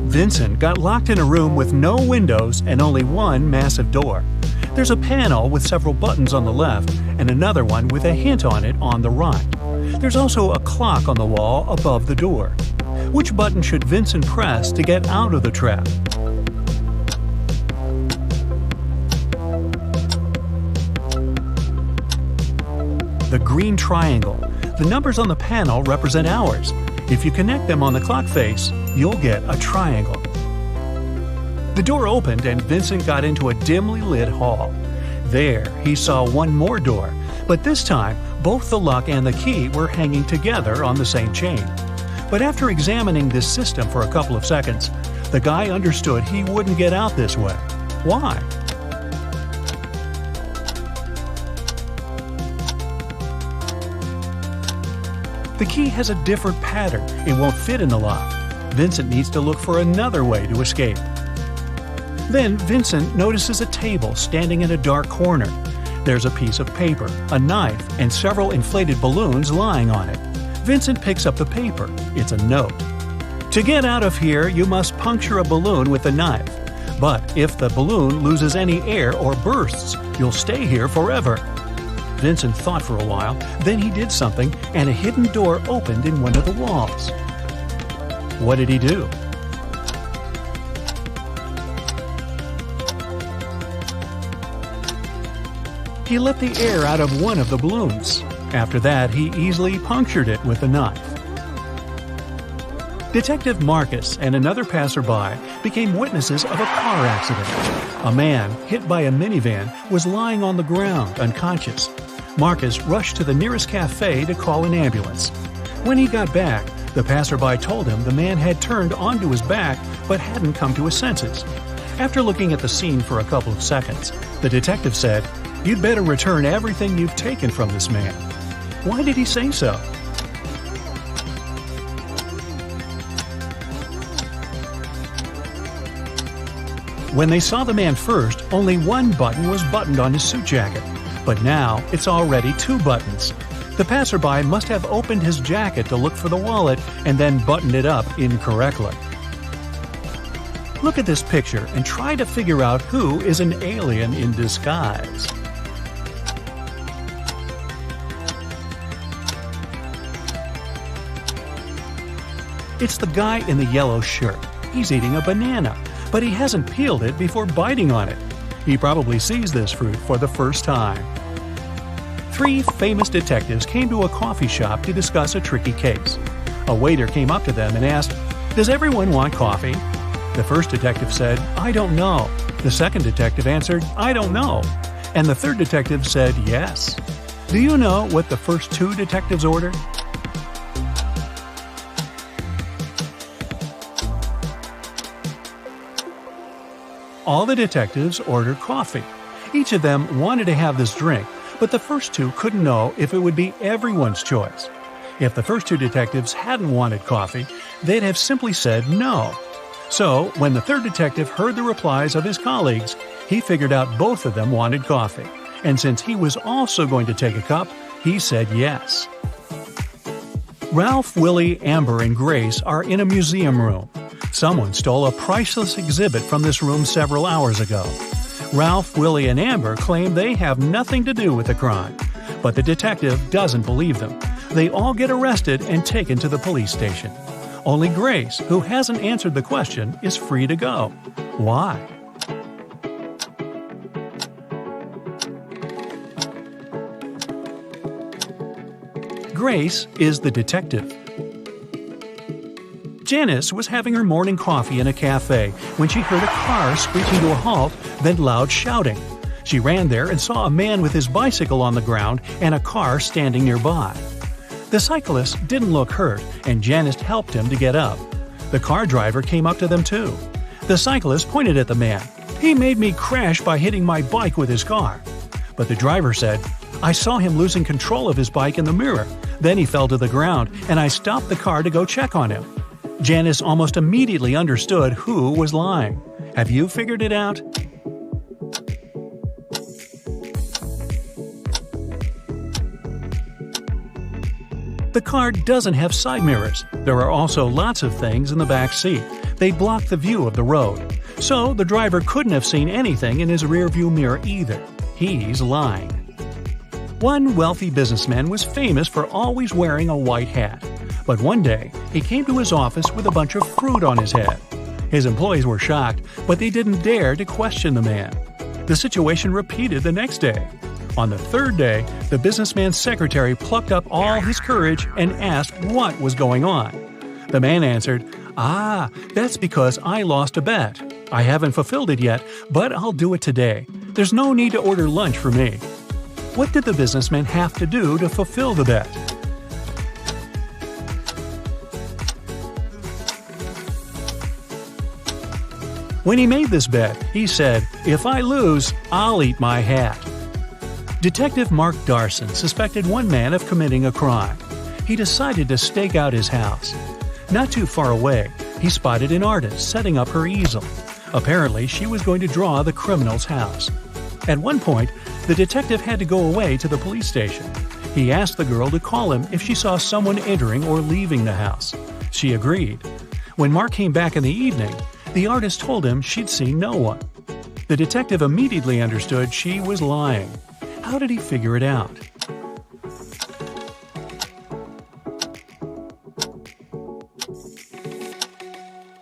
Vincent got locked in a room with no windows and only one massive door. There's a panel with several buttons on the left and another one with a hint on it on the right. There's also a clock on the wall above the door. Which button should Vincent press to get out of the trap? The green triangle. The numbers on the panel represent hours. If you connect them on the clock face, you'll get a triangle. The door opened and Vincent got into a dimly lit hall. There, he saw one more door, but this time, both the lock and the key were hanging together on the same chain. But after examining this system for a couple of seconds, the guy understood he wouldn't get out this way. Why? The key has a different pattern. It won't fit in the lock. Vincent needs to look for another way to escape. Then Vincent notices a table standing in a dark corner. There's a piece of paper, a knife, and several inflated balloons lying on it. Vincent picks up the paper. It's a note. To get out of here, you must puncture a balloon with a knife. But if the balloon loses any air or bursts, you'll stay here forever. Vincent thought for a while, then he did something, and a hidden door opened in one of the walls. What did he do? He let the air out of one of the balloons. After that, he easily punctured it with a knife. Detective Marcus and another passerby became witnesses of a car accident. A man, hit by a minivan, was lying on the ground, unconscious. Marcus rushed to the nearest cafe to call an ambulance. When he got back, the passerby told him the man had turned onto his back but hadn't come to his senses. After looking at the scene for a couple of seconds, the detective said, "You'd better return everything you've taken from this man." Why did he say so? When they saw the man first, only one button was buttoned on his suit jacket. But now, it's already 2 buttons. The passerby must have opened his jacket to look for the wallet and then buttoned it up incorrectly. Look at this picture and try to figure out who is an alien in disguise. It's the guy in the yellow shirt. He's eating a banana, but he hasn't peeled it before biting on it. He probably sees this fruit for the first time. 3 famous detectives came to a coffee shop to discuss a tricky case. A waiter came up to them and asked, "Does everyone want coffee?" The first detective said, "I don't know." The second detective answered, "I don't know." And the third detective said, "Yes." Do you know what the first 2 detectives ordered? All the detectives ordered coffee. Each of them wanted to have this drink, but the first 2 couldn't know if it would be everyone's choice. If the first 2 detectives hadn't wanted coffee, they'd have simply said no. So, when the third detective heard the replies of his colleagues, he figured out both of them wanted coffee. And since he was also going to take a cup, he said yes. Ralph, Willie, Amber, and Grace are in a museum room. Someone stole a priceless exhibit from this room several hours ago. Ralph, Willie, and Amber claim they have nothing to do with the crime, but the detective doesn't believe them. They all get arrested and taken to the police station. Only Grace, who hasn't answered the question, is free to go. Why? Grace is the detective. Janice was having her morning coffee in a cafe when she heard a car screeching to a halt, then loud shouting. She ran there and saw a man with his bicycle on the ground and a car standing nearby. The cyclist didn't look hurt, and Janice helped him to get up. The car driver came up to them too. The cyclist pointed at the man. "He made me crash by hitting my bike with his car." But the driver said, "I saw him losing control of his bike in the mirror. Then he fell to the ground, and I stopped the car to go check on him." Janice almost immediately understood who was lying. Have you figured it out? The car doesn't have side mirrors. There are also lots of things in the back seat, They blocked the view of the road, so the driver couldn't have seen anything in his rearview mirror either. He's lying. One wealthy businessman was famous for always wearing a white hat, but one day he came to his office with a bunch of fruit on his head. His employees were shocked, but they didn't dare to question the man. The situation repeated the next day. On the third day, the businessman's secretary plucked up all his courage and asked what was going on. The man answered, "That's because I lost a bet. I haven't fulfilled it yet, but I'll do it today. There's no need to order lunch for me." What did the businessman have to do to fulfill the bet? When he made this bet, he said, "If I lose, I'll eat my hat." Detective Mark Darson suspected one man of committing a crime. He decided to stake out his house. Not too far away, he spotted an artist setting up her easel. Apparently, she was going to draw the criminal's house. At one point, the detective had to go away to the police station. He asked the girl to call him if she saw someone entering or leaving the house. She agreed. When Mark came back in the evening, the artist told him she'd seen no one. The detective immediately understood she was lying. How did he figure it out?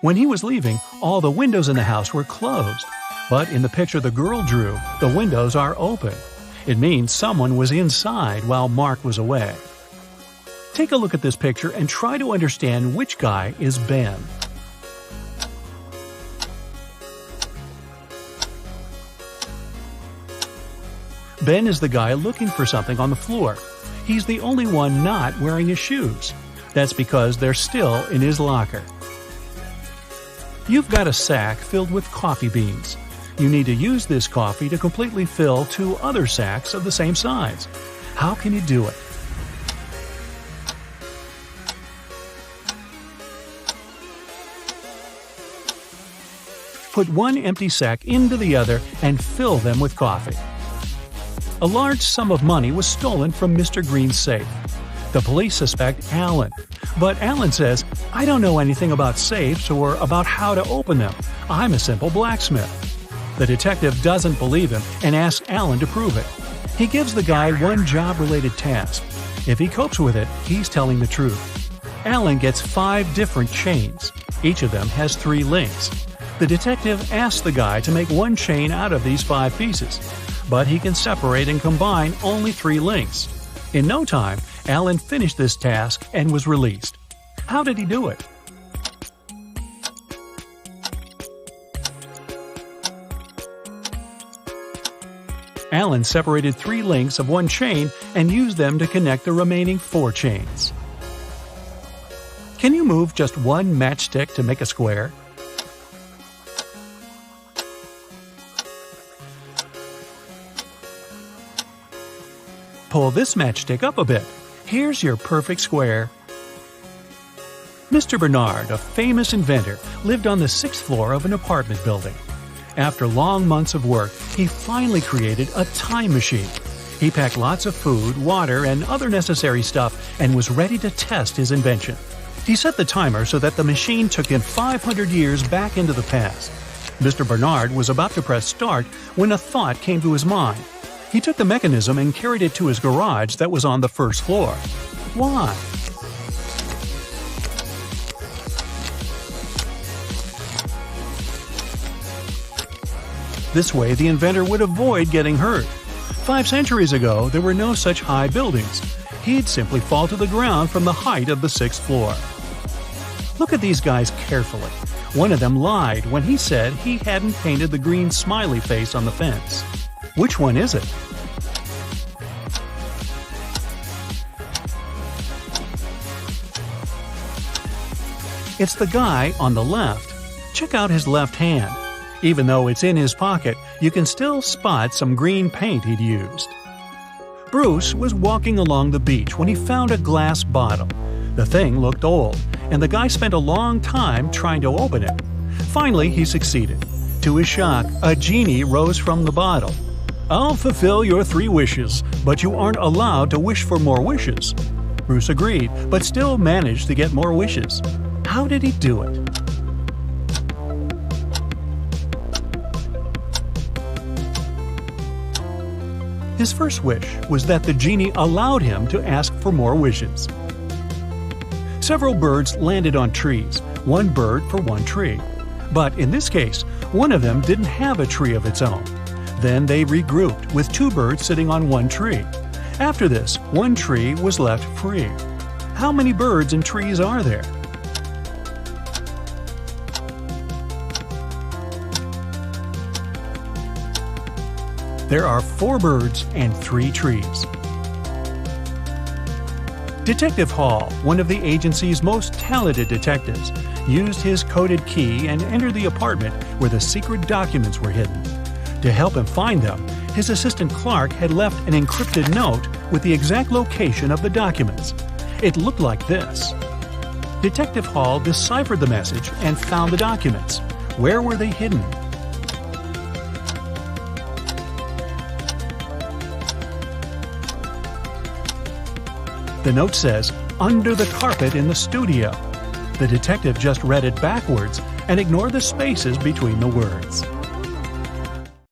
When he was leaving, all the windows in the house were closed. But in the picture the girl drew, the windows are open. It means someone was inside while Mark was away. Take a look at this picture and try to understand which guy is Ben. Ben is the guy looking for something on the floor. He's the only one not wearing his shoes. That's because they're still in his locker. You've got a sack filled with coffee beans. You need to use this coffee to completely fill 2 other sacks of the same size. How can you do it? Put one empty sack into the other and fill them with coffee. A large sum of money was stolen from Mr. Green's safe. The police suspect Alan, but Alan says, "I don't know anything about safes or about how to open them. I'm a simple blacksmith." The detective doesn't believe him and asks Alan to prove it. He gives the guy one job-related task. If he copes with it, he's telling the truth. Alan gets 5 different chains. Each of them has 3 links. The detective asks the guy to make one chain out of these 5 pieces, but he can separate and combine only 3 links. In no time, Alan finished this task and was released. How did he do it? Alan separated 3 links of one chain and used them to connect the remaining 4 chains. Can you move just one matchstick to make a square? Pull this matchstick up a bit. Here's your perfect square. Mr. Bernard, a famous inventor, lived on the 6th floor of an apartment building. After long months of work, he finally created a time machine. He packed lots of food, water, and other necessary stuff and was ready to test his invention. He set the timer so that the machine took him 500 years back into the past. Mr. Bernard was about to press start when a thought came to his mind. He took the mechanism and carried it to his garage that was on the 1st floor. Why? This way, the inventor would avoid getting hurt. 5 centuries ago, there were no such high buildings. He'd simply fall to the ground from the height of the 6th floor. Look at these guys carefully. One of them lied when he said he hadn't painted the green smiley face on the fence. Which one is it? It's the guy on the left. Check out his left hand. Even though it's in his pocket, you can still spot some green paint he'd used. Bruce was walking along the beach when he found a glass bottle. The thing looked old, and the guy spent a long time trying to open it. Finally, he succeeded. To his shock, a genie rose from the bottle. "I'll fulfill your 3 wishes, but you aren't allowed to wish for more wishes." Bruce agreed, but still managed to get more wishes. How did he do it? His first wish was that the genie allowed him to ask for more wishes. Several birds landed on trees, one bird for one tree. But in this case, one of them didn't have a tree of its own. Then they regrouped, with two birds sitting on one tree. After this, one tree was left free. How many birds and trees are there? There are 4 birds and 3 trees. Detective Hall, one of the agency's most talented detectives, used his coded key and entered the apartment where the secret documents were hidden. To help him find them, his assistant Clark had left an encrypted note with the exact location of the documents. It looked like this. Detective Hall deciphered the message and found the documents. Where were they hidden? The note says, "Under the carpet in the studio." The detective just read it backwards and ignored the spaces between the words.